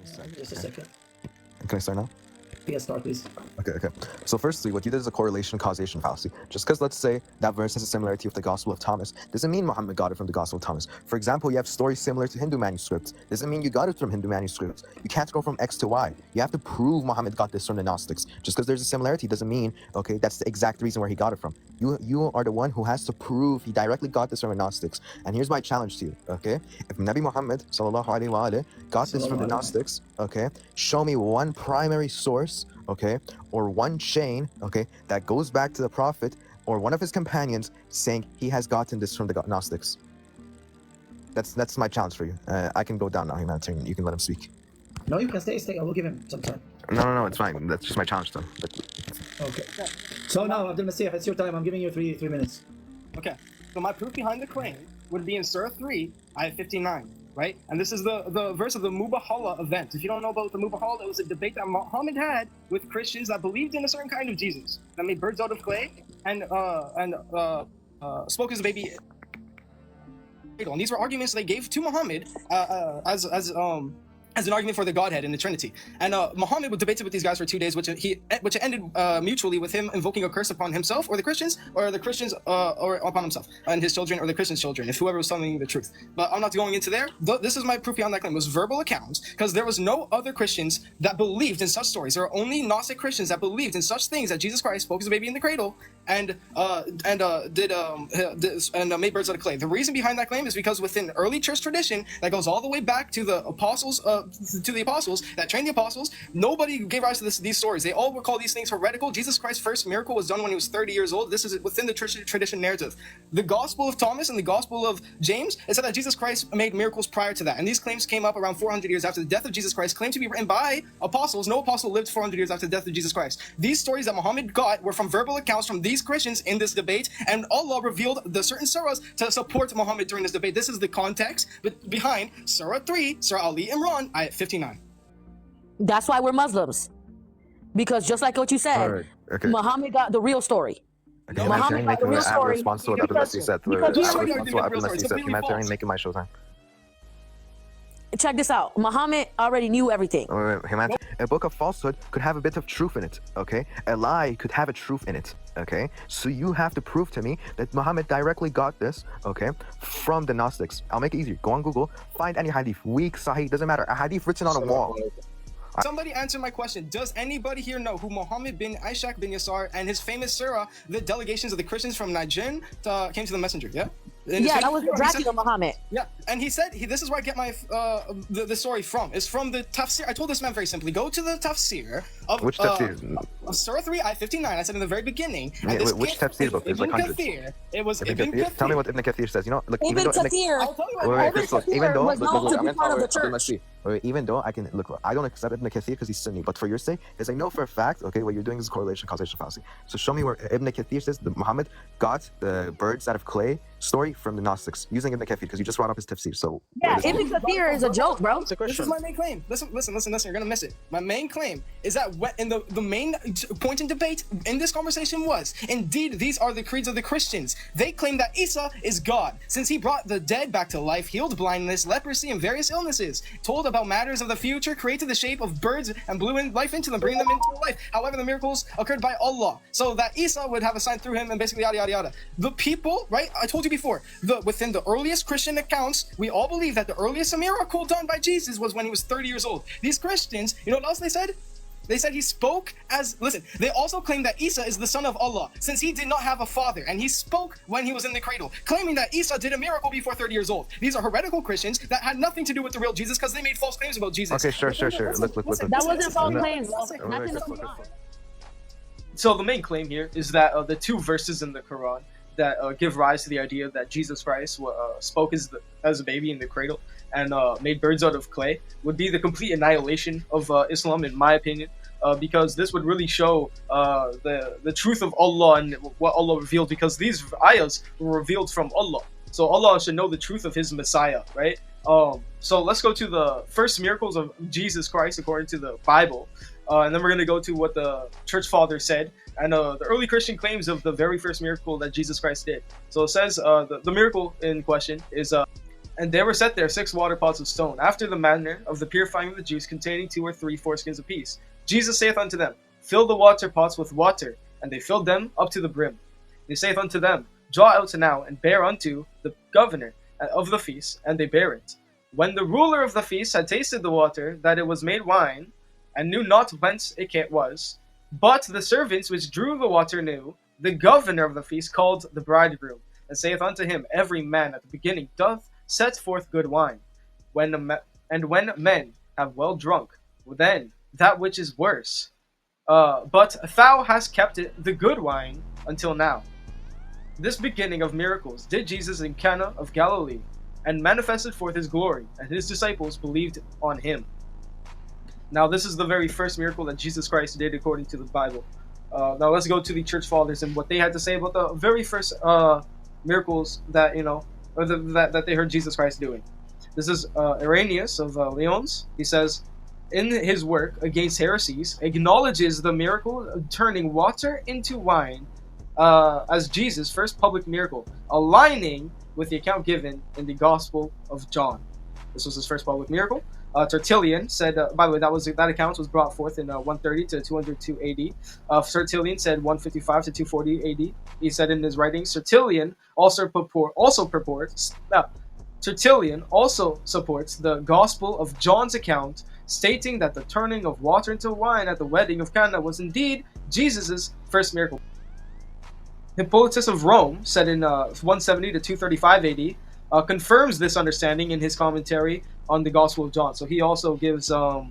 Just a second. Can I start now? Yeah, start please. Okay. So firstly, what you did is a correlation causation fallacy. Just because, let's say, that verse has a similarity with the Gospel of Thomas, doesn't mean Muhammad got it from the Gospel of Thomas. For example, you have stories similar to Hindu manuscripts. Doesn't mean you got it from Hindu manuscripts. You can't go from X to Y. You have to prove Muhammad got this from the Gnostics. Just because there's a similarity doesn't mean, okay, that's the exact reason where he got it from. You are the one who has to prove he directly got this from the Gnostics. And here's my challenge to you, okay? If Nabi Muhammad sallallahu alaihi wasallam got this from the Gnostics, okay, show me one primary source, okay, or one chain, okay, that goes back to the Prophet or one of his companions saying he has gotten this from the Gnostics. That's my challenge for you. I can go down now, humanitarian. You can let him speak. No, you can stay. I will give him some time. No, it's fine. That's just my challenge to him. Okay. So now, Abdul Masih, it's your time. I'm giving you three minutes. Okay. So my proof behind the claim would be in Surah 3, ayat 59. Right? And this is the verse of the Mubahala event. If you don't know about the Mubahala, it was a debate that Muhammad had with Christians that believed in a certain kind of Jesus, that made birds out of clay and spoke as a baby. And these were arguments they gave to Muhammad as an argument for the Godhead and the Trinity. And Muhammad would debate with these guys for 2 days, which ended mutually with him invoking a curse upon himself or the Christians or upon himself and his children or the Christians' children, if whoever was telling the truth. But I'm not going into there. This is my proof beyond that claim. It was verbal accounts, because there was no other Christians that believed in such stories. There are only Gnostic Christians that believed in such things, that Jesus Christ spoke as a baby in the cradle and made birds out of clay. The reason behind that claim is because within early church tradition that goes all the way back to the apostles, that trained the apostles, nobody gave rise to these stories. They all would call these things heretical. Jesus Christ's first miracle was done when he was 30 years old. This is within the church tradition narrative. The Gospel of Thomas and the Gospel of James, it said that Jesus Christ made miracles prior to that, and these claims came up around 400 years after the death of Jesus Christ, claimed to be written by apostles. No apostle lived 400 years after the death of Jesus Christ. These stories that Muhammad got were from verbal accounts from these Christians in this debate, and Allah revealed the certain surahs to support Muhammad during this debate. This is the context behind Surah 3, Surah Ali Imran, ayat 59. That's why we're Muslims, because just like what you said, Right. Okay. Muhammad got the real story. Okay, Muhammad got the real story. Response to what Abdul Masih said. Humanitarian, making my showtime. Check this out. Muhammad already knew everything. A book of falsehood could have a bit of truth in it, okay? A lie could have a truth in it, okay? So you have to prove to me that Muhammad directly got this, okay, from the Gnostics. I'll make it easier. Go on Google, find any hadith, weak, sahih, doesn't matter. A hadith written on a wall. Somebody answer my question. Does anybody here know who Muhammad bin Ishaq bin Yasar and his famous surah, the delegations of the Christians from Najran, came to the messenger? Yeah? Yeah, that was exactly Muhammad. Yeah, and he said, this is where I get my the story from. It's from the tafsir. I told this man very simply, go to the tafsir of which tafsir? Of Surah 3, ayat 59. I said in the very beginning. Yeah, which tafsir book? There's like hundreds. It was Ibn Kathir. Tell me what Ibn Kathir says. You know, like Ibn Kathir. Even though I can look, I don't accept Ibn Kathir because he's Sunni, but for your sake, is I know for a fact, okay, what you're doing is correlation causation fallacy. So show me where Ibn Kathir says that Muhammad got the birds out of clay story from the Gnostics using Ibn Kathir, because you just brought up his tafsir. So yeah, Ibn Kathir is a joke, bro. This is my main claim. Listen. You're gonna miss it. My main claim is that in the main point in debate in this conversation was, indeed, these are the creeds of the Christians. They claim that Isa is God, since he brought the dead back to life, healed blindness, leprosy, and various illnesses, told about matters of the future, created the shape of birds, and blew in life into them, bringing them into life. However, the miracles occurred by Allah, so that Isa would have a sign through him, and basically yada yada yada. The people, right? I told you before, within the earliest Christian accounts, we all believe that the earliest miracle done by Jesus was when he was 30 years old. These Christians, you know what else they said? They said he spoke as, listen, they also claim that Isa is the son of Allah, since he did not have a father, and he spoke when he was in the cradle, claiming that Isa did a miracle before 30 years old. These are heretical Christians that had nothing to do with the real Jesus, because they made false claims about Jesus. Okay, sure. Look. That wasn't false claims. So the main claim here is that the two verses in the Quran that give rise to the idea that Jesus Christ spoke as a baby in the cradle and made birds out of clay would be the complete annihilation of Islam, in my opinion, because this would really show the truth of Allah and what Allah revealed, because these ayahs were revealed from Allah. So Allah should know the truth of his Messiah, right? So let's go to the first miracles of Jesus Christ according to the Bible, and then we're going to go to what the church fathers said and the early Christian claims of the very first miracle that Jesus Christ did. So it says the miracle in question is And there were set there 6 water pots of stone, after the manner of the purifying of the Jews, containing 2 or 3 foreskins apiece. Jesus saith unto them, Fill the water pots with water. And they filled them up to the brim. He saith unto them, Draw out now, and bear unto the governor of the feast. And they bare it. When the ruler of the feast had tasted the water, that it was made wine, and knew not whence it was, but the servants which drew the water knew, the governor of the feast called the bridegroom, and saith unto him, Every man at the beginning doth set forth good wine. When men have well drunk, then that which is worse. But thou hast kept it, the good wine, until now. This beginning of miracles did Jesus in Cana of Galilee, and manifested forth his glory, and his disciples believed on him. Now this is the very first miracle that Jesus Christ did according to the Bible. Now let's go to the church fathers and what they had to say about the very first miracles that, that they heard Jesus Christ doing. This is Irenaeus of Lyons. He says, in his work against heresies, acknowledges the miracle of turning water into wine as Jesus' first public miracle, aligning with the account given in the Gospel of John. This was his first public miracle. Tertullian said, by the way, that account was brought forth in 130 to 202 AD. Tertullian said 155 to 240 AD. He said in his writings, Tertullian also supports the Gospel of John's account, stating that the turning of water into wine at the wedding of Cana was indeed Jesus' first miracle. Hippolytus of Rome said in 170 to 235 AD, confirms this understanding in his commentary on the Gospel of John. So he also gives, the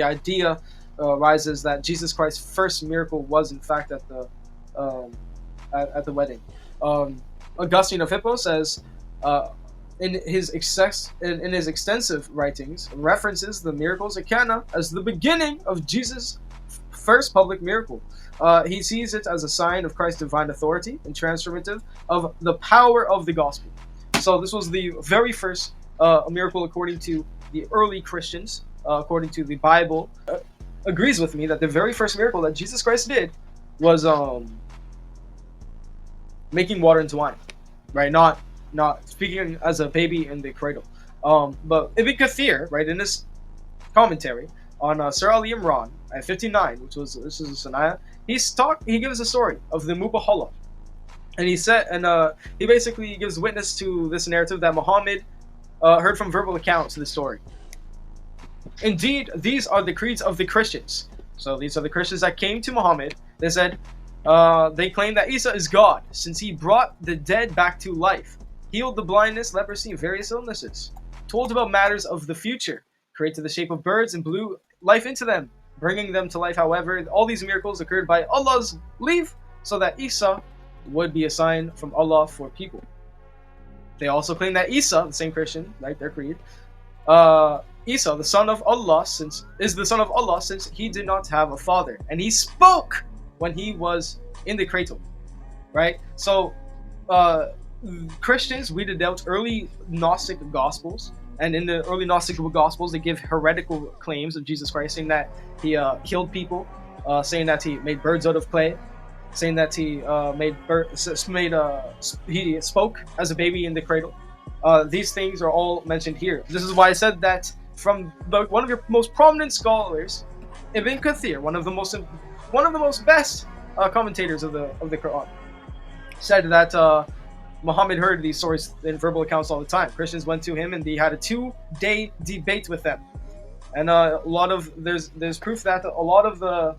idea rises that Jesus Christ's first miracle was in fact at the wedding. Augustine of Hippo says, in his extensive writings, references the miracles at Cana as the beginning of Jesus' first public miracle. He sees it as a sign of Christ's divine authority and transformative of the power of the gospel. So this was the very first miracle according to the early Christians, according to the Bible. Agrees with me that the very first miracle that Jesus Christ did was making water into wine, right? Not speaking as a baby in the cradle. But Ibn Kathir, right, in his commentary on Sir Ali Imran at 59, this is a Sanaya, he gives a story of the Mubahala, and he basically gives witness to this narrative that Muhammad heard from verbal accounts of the story. Indeed, these are the creeds of the Christians. So these are the Christians that came to Muhammad. They said they claim that Isa is God, since he brought the dead back to life, healed the blindness, leprosy, and various illnesses, told about matters of the future, created the shape of birds and blew life into them, bringing them to life. However, all these miracles occurred by Allah's leave, so that Isa would be a sign from Allah for people. They also claim that Isa, the same Christian, like their creed, Isa, the son of Allah, is the son of Allah since he did not have a father, and he spoke when he was in the cradle, right? So, Christians weeded out early Gnostic Gospels, and in the early Gnostic Gospels, they give heretical claims of Jesus Christ, saying that he killed people, saying that he made birds out of clay, saying that he he spoke as a baby in the cradle. These things are all mentioned here. This is why I said that from one of your most prominent scholars, Ibn Kathir, one of the most best commentators of the Quran, said that Muhammad heard these stories in verbal accounts all the time. Christians went to him and he had a 2-day debate with them, and there's proof that a lot of the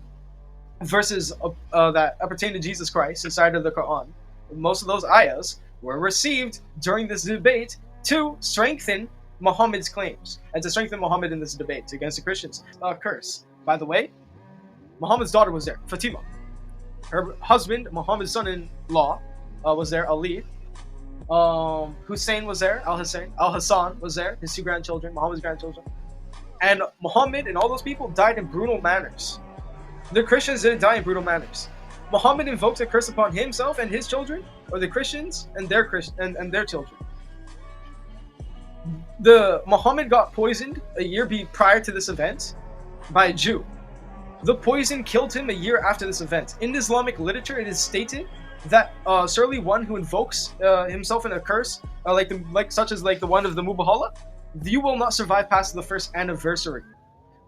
verses that pertain to Jesus Christ inside of the Quran, most of those ayahs were received during this debate to strengthen Muhammad's claims and to strengthen Muhammad in this debate against the Christians. Curse. By the way, Muhammad's daughter was there, Fatima. Her husband, Muhammad's son-in-law, was there, Ali. Hussein was there, Al-Hassan was there, his 2 grandchildren, Muhammad's grandchildren. And Muhammad and all those people died in brutal manners. The Christians didn't die in brutal manners. Muhammad invoked a curse upon himself and his children, or the Christians and their children. Muhammad got poisoned a year prior to this event by a Jew. The poison killed him a year after this event. In Islamic literature, it is stated that surely one who invokes himself in a curse, such as the one of the Mubahala, you will not survive past the first anniversary.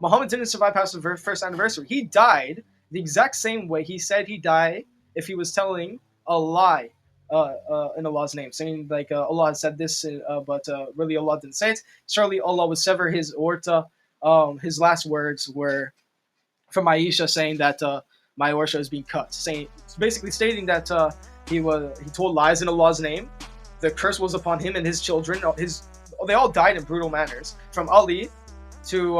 Muhammad didn't survive past the first anniversary. He died the exact same way he said he'd die if he was telling a lie in Allah's name, saying Allah had said this, but really Allah didn't say it. Surely Allah would sever his aorta. His last words were from Aisha, saying that my aorta is being cut, basically stating that he told lies in Allah's name. The curse was upon him and his children. They all died in brutal manners, from Ali to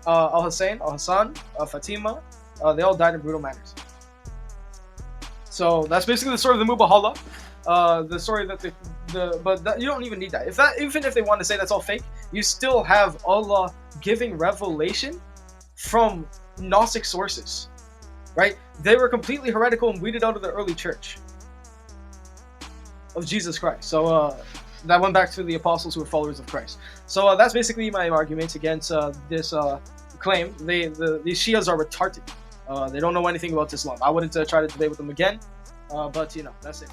Al-Hassan, Fatima. They all died in brutal manners. So that's basically the story of the Mubahala. The story that you don't even need that. Even if they want to say that's all fake, you still have Allah giving revelation from Gnostic sources, right? They were completely heretical and weeded out of the early church of Jesus Christ. So that went back to the apostles who were followers of Christ. So that's basically my argument against this claim. These Shias are retarded. They don't know anything about Islam. I wouldn't try to debate with them again. But that's it.